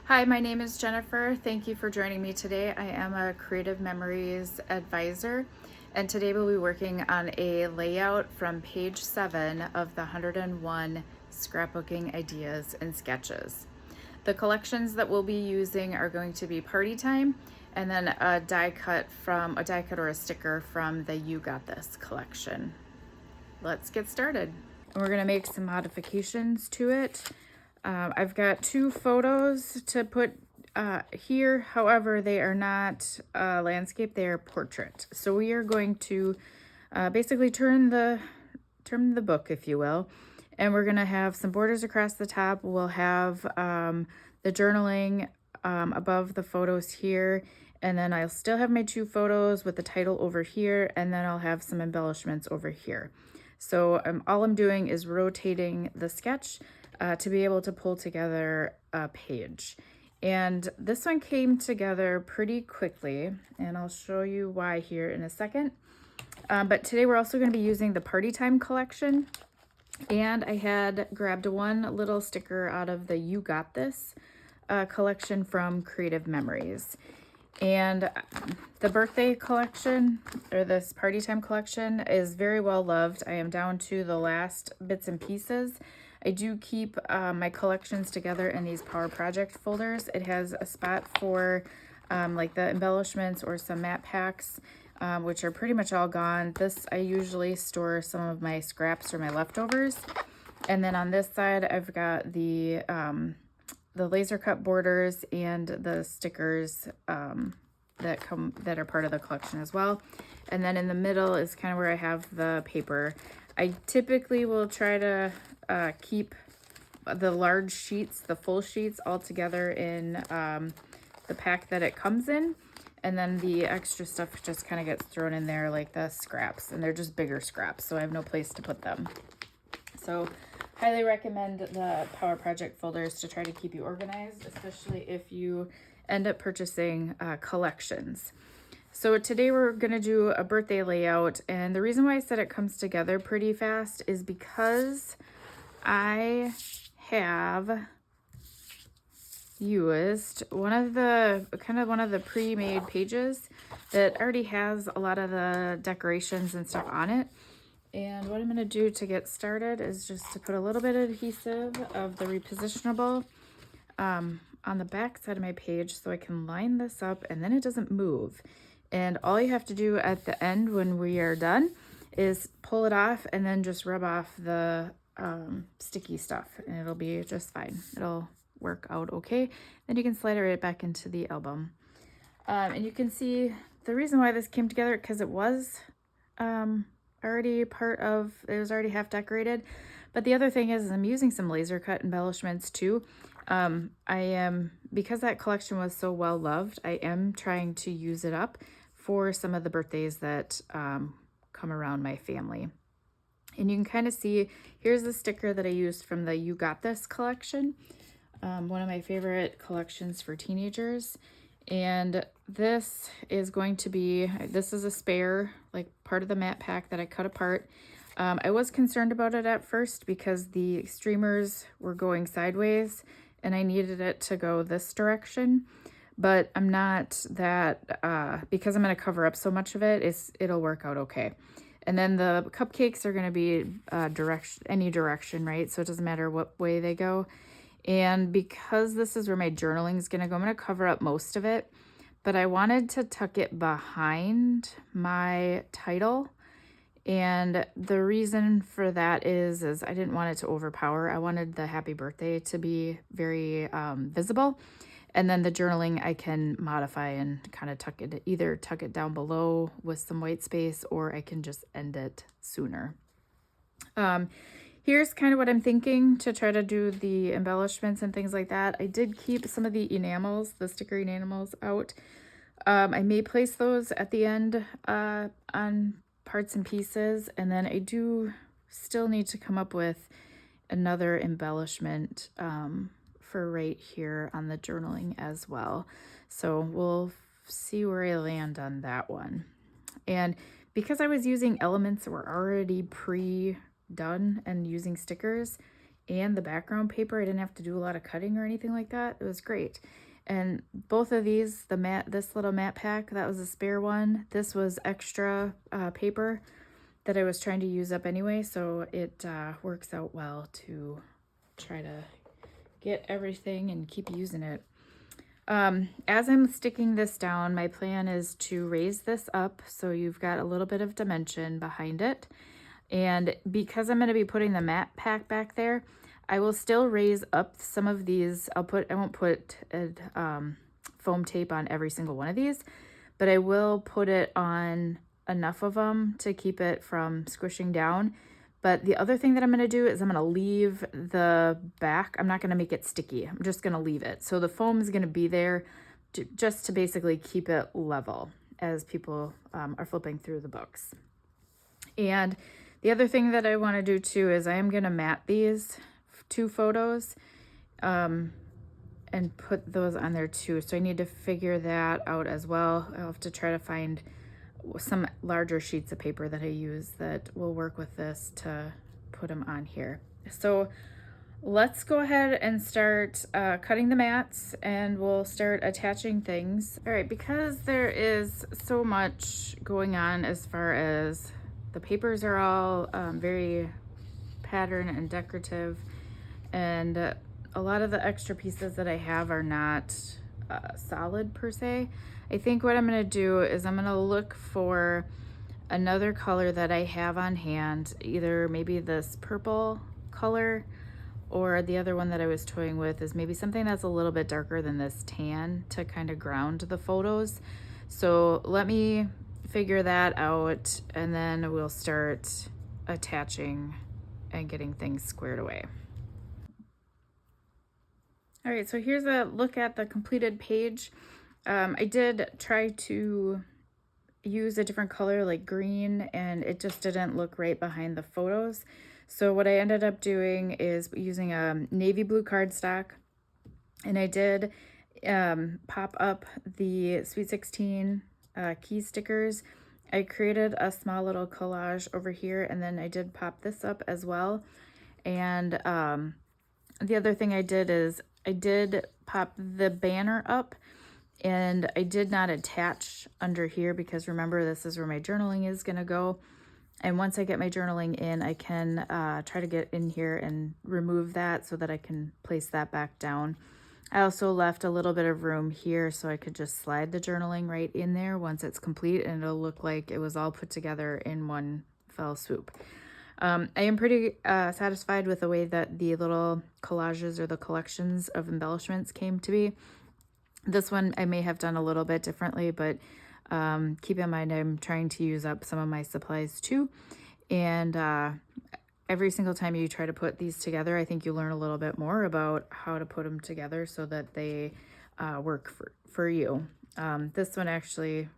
Hi, my name is Jennifer. Thank you for joining me today. I am a Creative Memories advisor, and today we'll be working on a layout from page 7 of the 101 Scrapbooking Ideas and Sketches. The collections that we'll be using are going to be Party Time and then a die cut or a sticker from the You Got This collection. Let's get started. We're going to make some modifications to it. I've got two photos to put here. However, they are not landscape, they are portrait. So we are going to basically turn the book, if you will, and we're going to have some borders across the top. We'll have the journaling above the photos here, and then I'll still have my two photos with the title over here, and then I'll have some embellishments over here. So all I'm doing is rotating the sketch to be able to pull together a page. And this one came together pretty quickly, and I'll show you why here in a second. But today we're also going to be using the Party Time collection, and I had grabbed one little sticker out of the You Got This collection from Creative Memories. And the birthday collection, or this Party Time collection, is very well loved. I am down to the last bits and pieces. I do keep my collections together in these Power Project folders. It has a spot for like the embellishments or some matte packs, which are pretty much all gone. This, I usually store some of my scraps or my leftovers. And then on this side, I've got the laser cut borders and the stickers that are part of the collection as well. And then in the middle is kind of where I have the paper. I typically will try to keep the large sheets, the full sheets, all together in the pack that it comes in. And then the extra stuff just kind of gets thrown in there, like the scraps, and they're just bigger scraps, so I have no place to put them. So highly recommend the Power Project folders to try to keep you organized, especially if you end up purchasing collections. So today we're going to do a birthday layout, and the reason why I said it comes together pretty fast is because I have used one of the pre-made pages that already has a lot of the decorations and stuff on it. And what I'm going to do to get started is just to put a little bit of adhesive of the repositionable on the back side of my page so I can line this up and then it doesn't move. And all you have to do at the end when we are done is pull it off and then just rub off the sticky stuff, and it'll be just fine. It'll work out okay. Then you can slide it right back into the album. And you can see the reason why this came together, because it was already half decorated. But the other thing is I'm using some laser cut embellishments too. Because that collection was so well loved, I am trying to use it up for some of the birthdays that come around my family. And you can kind of see, here's the sticker that I used from the You Got This collection, one of my favorite collections for teenagers. And this is a spare, like part of the matte pack that I cut apart. I was concerned about it at first because the streamers were going sideways and I needed it to go this direction. But I'm not that, because I'm going to cover up so much of it, it'll work out okay. And then the cupcakes are going to be any direction, right? So it doesn't matter what way they go. And because this is where my journaling is going to go, I'm going to cover up most of it. But I wanted to tuck it behind my title. And the reason for that is I didn't want it to overpower. I wanted the happy birthday to be very visible. And then the journaling I can modify and kind of tuck it down below with some white space, or I can just end it sooner. Here's kind of what I'm thinking to try to do the embellishments and things like that. I did keep some of the enamels, the sticker enamels out. I may place those at the end on parts and pieces, and then I do still need to come up with another embellishment for right here on the journaling as well. So we'll see where I land on that one. And because I was using elements that were already pre-done and using stickers, and the background paper. I didn't have to do a lot of cutting or anything like that. It was great. And both of these, this little matte pack, that was a spare one. This was extra paper that I was trying to use up anyway, so it works out well to try to get everything and keep using it. As I'm sticking this down, my plan is to raise this up so you've got a little bit of dimension behind it. And because I'm going to be putting the matte pack back there, I will still raise up some of these. I won't put foam tape on every single one of these, but I will put it on enough of them to keep it from squishing down. But the other thing that I'm going to do is I'm going to leave the back. I'm not going to make it sticky. I'm just going to leave it. So the foam is going to be there just to basically keep it level as people are flipping through the books. And the other thing that I want to do too is I am going to mat these 2 photos and put those on there too. So I need to figure that out as well. I'll have to try to find some larger sheets of paper that I use that will work with this to put them on here. So let's go ahead and start cutting the mats, and we'll start attaching things. All right, because there is so much going on as far as the papers are all very pattern and decorative, and a lot of the extra pieces that I have are not solid per se. I think what I'm going to do is I'm going to look for another color that I have on hand, either maybe this purple color, or the other one that I was toying with is maybe something that's a little bit darker than this tan to kind of ground the photos. So let me figure that out, and then we'll start attaching and getting things squared away. All right, so here's a look at the completed page. I did try to use a different color like green, and it just didn't look right behind the photos. So what I ended up doing is using a navy blue cardstock, and I did pop up the Sweet 16 key stickers. I created a small little collage over here, and then I did pop this up as well. And the other thing I did is I did pop the banner up, and I did not attach under here because remember, this is where my journaling is going to go. And once I get my journaling in, I can try to get in here and remove that so that I can place that back down. I also left a little bit of room here so I could just slide the journaling right in there once it's complete, and it'll look like it was all put together in one fell swoop. I am pretty satisfied with the way that the little collages or the collections of embellishments came to be. This one I may have done a little bit differently, but keep in mind I'm trying to use up some of my supplies too. And every single time you try to put these together, I think you learn a little bit more about how to put them together so that they work for you. This one actually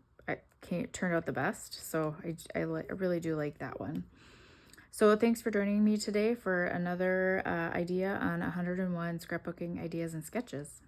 turned out the best, so I really do like that one. So thanks for joining me today for another idea on 101 Scrapbooking Ideas and Sketches.